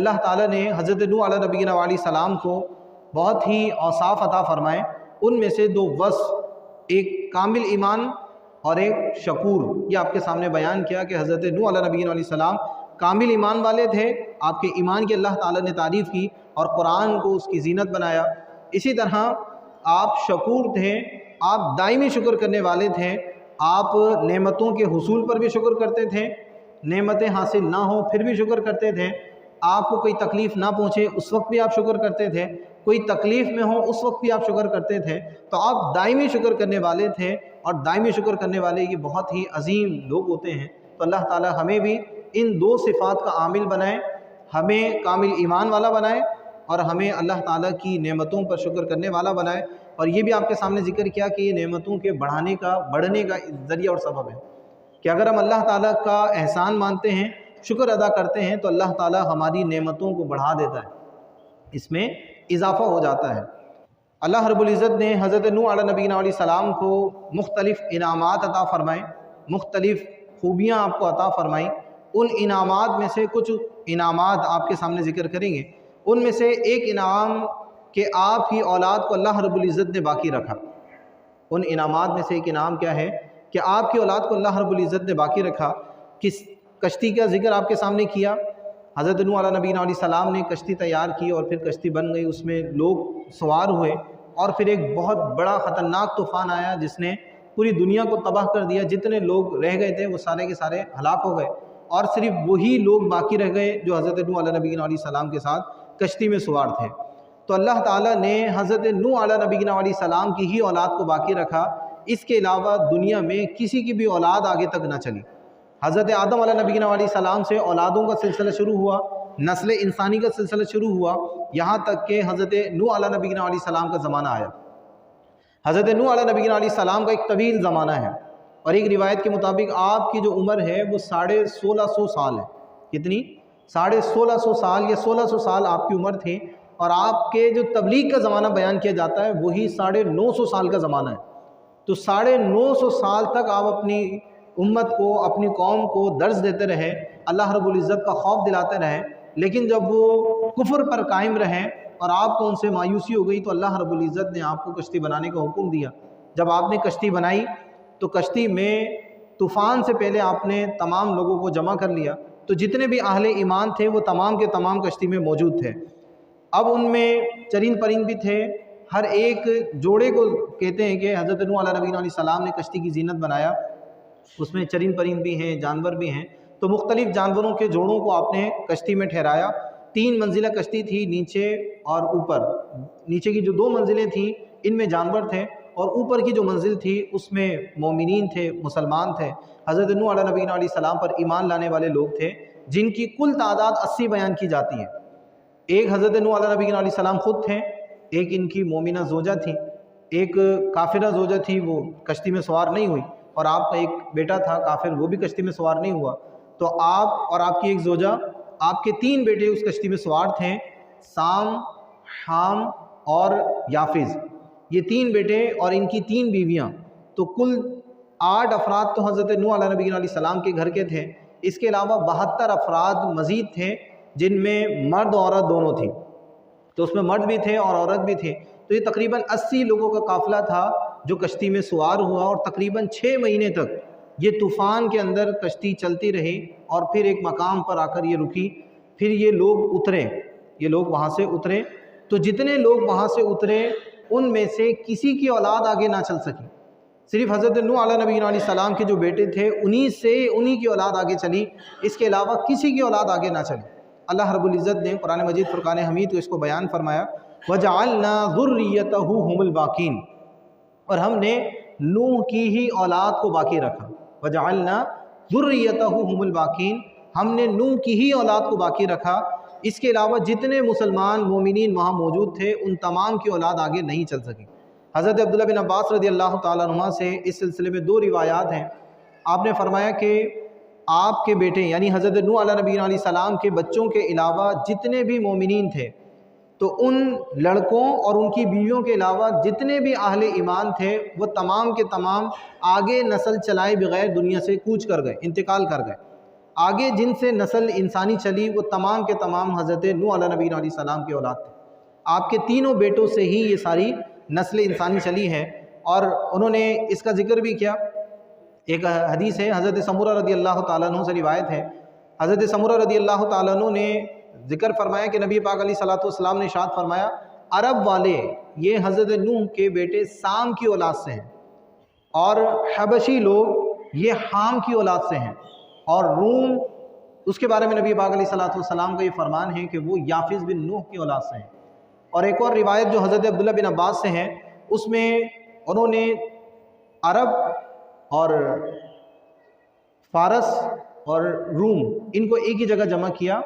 اللہ ताला ने हज़रत नूह अला नबीना वाली सलाम को बहुत ही औसाफ अता फ़रमाए। उनमें से दो वस्फ़, एक कामिल ईमान और एक शकूर, ये आपके सामने बयान किया कि हज़रत नूह अला नबीना वाली सलाम कामिल ईमान वाले थे, आपके ईमान की अल्लाह ताला ने तारीफ़ की और कुरान को उसकी ज़ीनत बनाया। इसी तरह आप शकूर थे, आप दायमी शुक्र करने वाले थे, आप नेमतों के हुसूल पर भी शुक्र करते थे, नेमतें हासिल ना हो फिर भी शुक्र करते थे, आपको कोई तकलीफ़ ना पहुँचे उस वक्त भी आप शुक्र करते थे, कोई तकलीफ़ में हो उस वक्त भी आप शुक्र करते थे। तो आप दायमी शुक्र करने वाले थे, और दायमी शुक्र करने वाले ये बहुत ही अजीम लोग होते हैं। तो अल्लाह ताला हमें भी इन दो सिफ़ात का आमिल बनाए, हमें कामिल ईमान वाला बनाए और हमें अल्लाह ताला की नेमतों पर शुक्र करने वाला बनाए। और ये भी आपके सामने ज़िक्र किया कि ये नेमतों के बढ़ने का ज़रिया और सबब है कि अगर हम अल्लाह ताला का एहसान मानते हैं, शुक्र अदा करते हैं, तो अल्लाह ताला हमारी नेमतों को बढ़ा देता है, इसमें इजाफ़ा हो जाता है। अल्लाह रब्बुल इज़्ज़त ने हज़रत नूह अला नबीना अलैहि सलाम को मुख्तलिफ़ इनामात अता फ़रमाए, मुख्तलिफ़ खूबियाँ आपको अता फ़रमाई। उन इनामात में से कुछ इनामात आपके सामने ज़िक्र करेंगे। उनमें से एक इनाम कि आपकी औलाद को अल्लाह रब्बुल इज़्ज़त ने बाकी रखा। उन इनामात में से एक इनाम क्या है कि आपकी औलाद को अल्लाह रब्बुल इज़्ज़त ने बाकी रखा। किस कश्ती का ज़िक्र आपके सामने किया। हज़रत नूह अला नबीना अलैहि सलाम ने कश्ती तैयार की और फिर कश्ती बन गई, उसमें लोग सवार हुए और फिर एक बहुत बड़ा ख़तरनाक तूफ़ान आया जिसने पूरी दुनिया को तबाह कर दिया। जितने लोग रह गए थे वो सारे के सारे हलाक हो गए और सिर्फ वही लोग बाकी रह गए जो हज़रत नूह अला नबीना अलैहि सलाम के साथ कश्ती में सवार थे। तो अल्लाह ताला ने हज़रत नूह अला नबीना अलैहि सलाम की ही औलाद को बाकी रखा। इसके अलावा दुनिया में किसी की भी औलाद आगे तक ना चली। हज़रत आदम अला नबीना अलैहि सलाम से औलादों का सिलसिला शुरू हुआ, नस्ल इंसानी का सिलसिला शुरू हुआ, यहाँ तक कि हज़रत नूह अला नबीना अलैहि सलाम का ज़माना आया। हज़रत नूह अला नबीना अलैहि सलाम का एक तवील ज़माना है और एक रिवायत के मुताबिक आपकी जो उम्र है वो 1650 साल है। कितनी? 1650 साल या 1600 साल आपकी उम्र थी। और आपके जो तबलीग का ज़माना बयान किया जाता है वही 950 साल का ज़माना है। तो 950 साल तक आप अपनी उम्मत को, अपनी कौम को दर्स देते रहे, अल्लाह रब्बुल इज़्ज़त का खौफ दिलाते रहे। लेकिन जब वो कुफ्र पर कायम रहे और आपको उनसे मायूसी हो गई तो अल्लाह रब्बुल इज़्ज़त ने आपको कश्ती बनाने का हुक्म दिया। जब आपने कश्ती बनाई तो कश्ती में तूफ़ान से पहले आपने तमाम लोगों को जमा कर लिया। तो जितने भी अहले ईमान थे वो तमाम के तमाम कश्ती में मौजूद थे। अब उनमें चरिंद परिंद भी थे। हर एक जोड़े को कहते हैं कि हज़रत नूह अला नबीना अलैहि सलाम ने कश्ती की ज़ीनत बनाया, उसमें चरिंद परिंद भी हैं, जानवर भी हैं। तो मुख्तलिफ़ जानवरों के जोड़ों को आपने कश्ती में ठहराया। 3 मंजिला कश्ती थी, नीचे और ऊपर। नीचे की जो 2 मंजिलें थीं इनमें जानवर थे और ऊपर की जो मंजिल थी उसमें मोमिनीन थे, मुसलमान थे। हज़रत नूह अला नबीना अलैहि सलाम पर ईमान लाने वाले लोग थे जिनकी कुल तादाद 80 बयान की जाती है। एक हज़रत नूह अला नबीना अलैहि सलाम ख़ुद थे, एक इनकी मोमिना ज़ोजा थी, एक काफिरा ज़ोजा थी, वो कश्ती में सवार नहीं हुई, और आपका एक बेटा था काफिर, वो भी कश्ती में सवार नहीं हुआ। तो आप और आपकी एक ज़ोजा, आपके 3 बेटे उस कश्ती में सवार थे, साम, हाम और याफिज़। ये 3 बेटे और इनकी 3 बीवियाँ। तो कुल 8 अफराद तो हज़रत नूह अला नबीना अलैहि सलाम के घर के थे। इसके अलावा 72 अफराद मज़ीद थे जिनमें मर्द औरत दोनों थी। तो उसमें मर्द भी थे और औरत भी थे। तो ये तकरीबन 80 लोगों का काफ़िला था जो कश्ती में सवार हुआ और तकरीबन 6 महीने तक ये तूफ़ान के अंदर कश्ती चलती रही और फिर एक मकाम पर आकर ये रुकी। फिर ये लोग उतरे, ये लोग वहाँ से उतरे। तो जितने लोग वहाँ से उतरे उनमें से किसी की औलाद आगे ना चल सकी। सिर्फ हज़रत नूह अला नबीना अलैहि सलाम के जो बेटे थे उन्हीं की औलाद आगे चली, इसके अलावा किसी की औलाद आगे ना चली। अल्लाह रब्बुल इज़्ज़त ने कुरान मजीद फ़ुरक़ान हमीद को इसको बयान फरमाया, वजअलना ज़ुर्रियतहु हुमुल बाक़ीन, और हमने नूह की ही औलाद को बाकी रखा। वजअलना ज़ुर्रियतहु हुमुल बाक़ीन, हमने नूह की ही औलाद को बाकी रखा। इसके अलावा जितने मुसलमान मोमिनीन वहाँ मौजूद थे उन तमाम की औलाद आगे नहीं चल सकी। हज़रत अब्दुल्लाह बिन अब्बास रज़ियल्लाहु ताला अन्हुमा से इस सिलसिले में 2 रिवायात हैं। आपने फरमाया कि आपके बेटे यानी हज़रत नूह अला नबीना अलैहि सलाम के बच्चों के अलावा जितने भी मोमिनीन थे, तो उन लड़कों और उनकी बीवियों के अलावा जितने भी अहले ईमान थे वो तमाम के तमाम आगे नस्ल चलाए बगैर दुनिया से कूच कर गए, इंतकाल कर गए। आगे जिनसे नस्ल इंसानी चली वो तमाम के तमाम हज़रत नूह अलैहि सलाम के औलाद थे। आपके तीनों बेटों से ही ये सारी नस्ल इंसानी चली है। और उन्होंने इसका ज़िक्र भी किया। एक हदीस है, हज़रत समूरा रदी अल्लाह ताला अन्हु से रिवायत है, हज़रत समूरा रदी अल्लाह ताला अन्हु ने ज़िक्र फरमाया कि नबी पाक अलैहिस्सलातु वस्सलाम ने इरशाद फरमाया, अरब वाले ये हज़रत नूह के बेटे साम की औलाद से हैं, और हबशी लोग ये हाम की औलाद से हैं, और रूम, उसके बारे में नबी पाक अलैहिस्सलातु वस्सलाम का ये फरमान है कि वो याफिस बिन नूह की औलाद से हैं। और एक और रिवायत जो हज़रत अब्दुल्ला बिन अब्बास से है, उसमें उन्होंने अरब और फ़ारस और रूम इनको एक ही जगह जमा किया।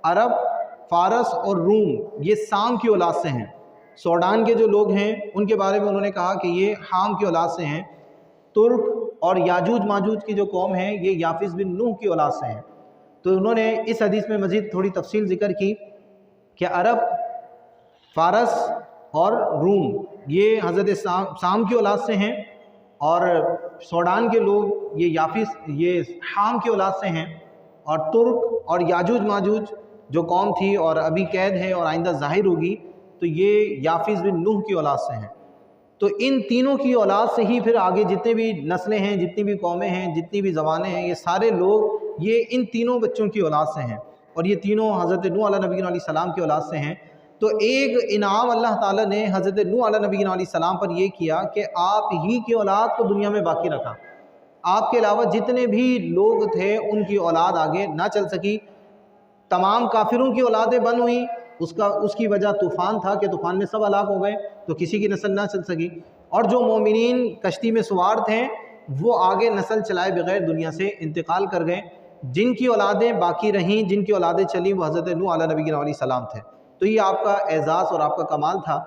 अरब, फ़ारस और रूम ये साम की औलाद से हैं। सोडान के जो लोग हैं उनके बारे में उन्होंने कहा कि ये हाम की औलाद से हैं। तुर्क और याजूज माजूज की जो कौम है ये याफिस बिन नूह की औलाद से हैं। तो उन्होंने इस हदीस में मज़ीद थोड़ी तफसील ज़िक्र की कि अरब, फ़ारस और रूम ये हज़रत साम की औलाद से हैं, और सोडान के लोग ये याफिस, ये हाम की औलाद से हैं, और तुर्क और याजूज माजूज जो कौम थी और अभी कैद है और आइंदा ज़ाहिर होगी, तो ये याफिस बिन नूह की औलाद से हैं। तो इन तीनों की औलाद से ही फिर आगे जितने भी नस्लें हैं, जितनी भी कौमें हैं, जितनी भी ज़बानें हैं, ये सारे लोग ये इन तीनों बच्चों की औलाद से हैं, और ये तीनों हज़रत नूह अलैहि सलाम की औलाद से हैं। तो एक इनाम अल्लाह ताला ने हज़रत नूह अलैहि सलाम पर यह किया कि आप ही की औलाद को दुनिया में बाकी रखा। आपके अलावा जितने भी लोग थे उनकी औलाद आगे ना चल सकी। तमाम काफिरों की औलादें बन हुई, उसकी वजह तूफ़ान था कि तूफ़ान में सब हलाक हो गए, तो किसी की नस्ल ना चल सकी। और जो मोमिनीन कश्ती में सवार थे वो आगे नस्ल चलाए बगैर दुनिया से इंतकाल कर गए। जिनकी औलादें बाकी रहीं, जिनकी औलादें चली, वो हज़रत नूह अलैहि सलाम थे। तो ये आपका एज़ाज़ और आपका कमाल था